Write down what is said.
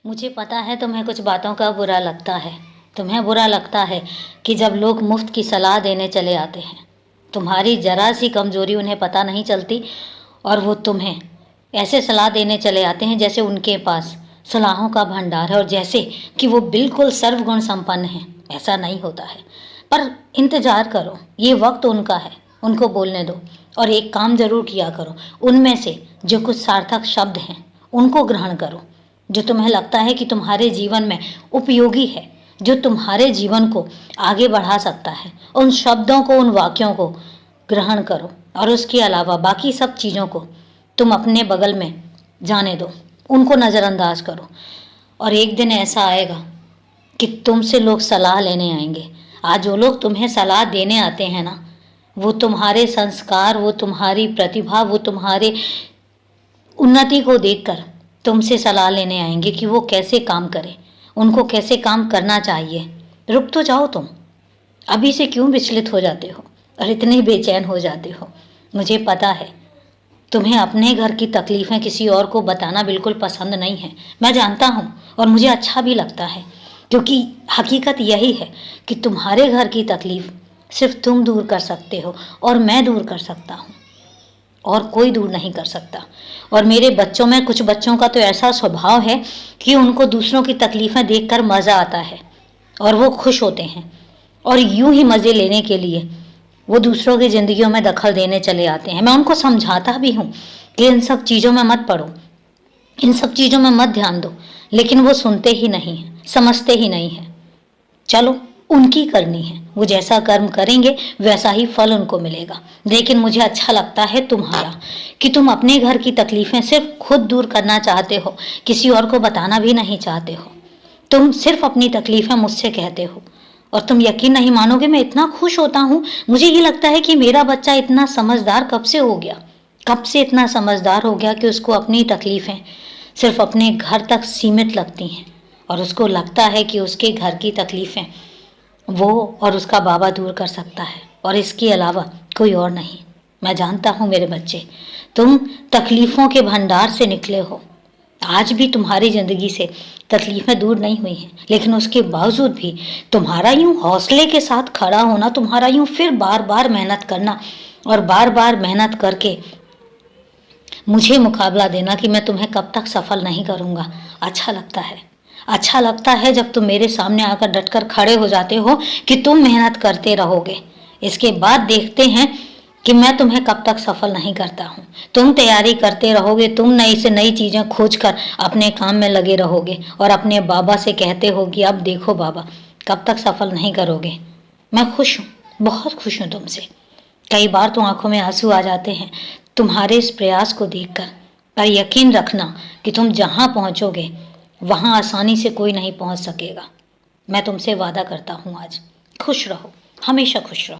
मुझे पता है तुम्हें कुछ बातों का बुरा लगता है। तुम्हें बुरा लगता है कि जब लोग मुफ्त की सलाह देने चले आते हैं, तुम्हारी ज़रा सी कमज़ोरी उन्हें पता नहीं चलती और वो तुम्हें ऐसे सलाह देने चले आते हैं जैसे उनके पास सलाहों का भंडार है और जैसे कि वो बिल्कुल सर्वगुण संपन्न हैं। ऐसा नहीं होता है, पर इंतज़ार करो, ये वक्त उनका है, उनको बोलने दो और एक काम ज़रूर किया करो। उनमें से जो कुछ सार्थक शब्द हैं उनको ग्रहण करो, जो तुम्हें लगता है कि तुम्हारे जीवन में उपयोगी है, जो तुम्हारे जीवन को आगे बढ़ा सकता है, उन शब्दों को, उन वाक्यों को ग्रहण करो और उसके अलावा बाकी सब चीज़ों को तुम अपने बगल में जाने दो, उनको नज़रअंदाज करो। और एक दिन ऐसा आएगा कि तुमसे लोग सलाह लेने आएंगे। आज जो लोग तुम्हें सलाह देने आते हैं ना, वो तुम्हारे संस्कार, वो तुम्हारी प्रतिभा, वो तुम्हारे उन्नति को देखकर तुमसे सलाह लेने आएंगे कि वो कैसे काम करें, उनको कैसे काम करना चाहिए। रुक तो जाओ तुम, अभी से क्यों विचलित हो जाते हो और इतने बेचैन हो जाते हो। मुझे पता है तुम्हें अपने घर की तकलीफ़ें किसी और को बताना बिल्कुल पसंद नहीं है, मैं जानता हूँ और मुझे अच्छा भी लगता है, क्योंकि हकीकत यही है कि तुम्हारे घर की तकलीफ़ सिर्फ तुम दूर कर सकते हो और मैं दूर कर सकता हूँ और कोई दूर नहीं कर सकता। और मेरे बच्चों में कुछ बच्चों का तो ऐसा स्वभाव है कि उनको दूसरों की तकलीफ़ें देखकर मज़ा आता है और वो खुश होते हैं और यूं ही मज़े लेने के लिए वो दूसरों की ज़िंदगियों में दखल देने चले आते हैं। मैं उनको समझाता भी हूँ कि इन सब चीज़ों में मत पड़ो, इन सब चीज़ों में मत ध्यान दो, लेकिन वो सुनते ही नहीं हैं, समझते ही नहीं हैं। चलो, उनकी करनी है, वो जैसा कर्म करेंगे वैसा ही फल उनको मिलेगा। लेकिन मुझे अच्छा लगता है तुम्हारा कि तुम अपने घर की तकलीफ़ें सिर्फ खुद दूर करना चाहते हो, किसी और को बताना भी नहीं चाहते हो। तुम सिर्फ अपनी तकलीफ़ें मुझसे कहते हो और तुम यकीन नहीं मानोगे, मैं इतना खुश होता हूँ। मुझे ये लगता है कि मेरा बच्चा इतना समझदार कब से हो गया, कब से इतना समझदार हो गया कि उसको अपनी तकलीफ़ें सिर्फ अपने घर तक सीमित लगती हैं और उसको लगता है कि उसके घर की तकलीफ़ें वो और उसका बाबा दूर कर सकता है और इसके अलावा कोई और नहीं। मैं जानता हूँ मेरे बच्चे, तुम तकलीफ़ों के भंडार से निकले हो। आज भी तुम्हारी ज़िंदगी से तकलीफ़ें दूर नहीं हुई हैं, लेकिन उसके बावजूद भी तुम्हारा यूँ हौसले के साथ खड़ा होना, तुम्हारा यूँ फिर बार बार मेहनत करना और बार बार मेहनत करके मुझे मुकाबला देना कि मैं तुम्हें कब तक सफल नहीं करूँगा, अच्छा लगता है। अच्छा लगता है जब तुम मेरे सामने आकर डटकर खड़े हो जाते हो कि तुम मेहनत करते रहोगे, इसके बाद देखते हैं कि मैं तुम्हें कब तक सफल नहीं करता हूँ। तुम तैयारी करते रहोगे, तुम नई से नई चीज़ें खोज कर अपने काम में लगे रहोगे और अपने बाबा से कहते हो कि अब देखो बाबा, कब तक सफल नहीं करोगे। मैं खुश हूँ, बहुत खुश हूँ तुमसे। कई बार तो आंखों में आंसू आ जाते हैं तुम्हारे इस प्रयास को देखकर। पर यकीन रखना कि तुम जहाँ पहुँचोगे वहाँ आसानी से कोई नहीं पहुँच सकेगा। मैं तुमसे वादा करता हूँ आज। खुश रहो, हमेशा खुश रहो।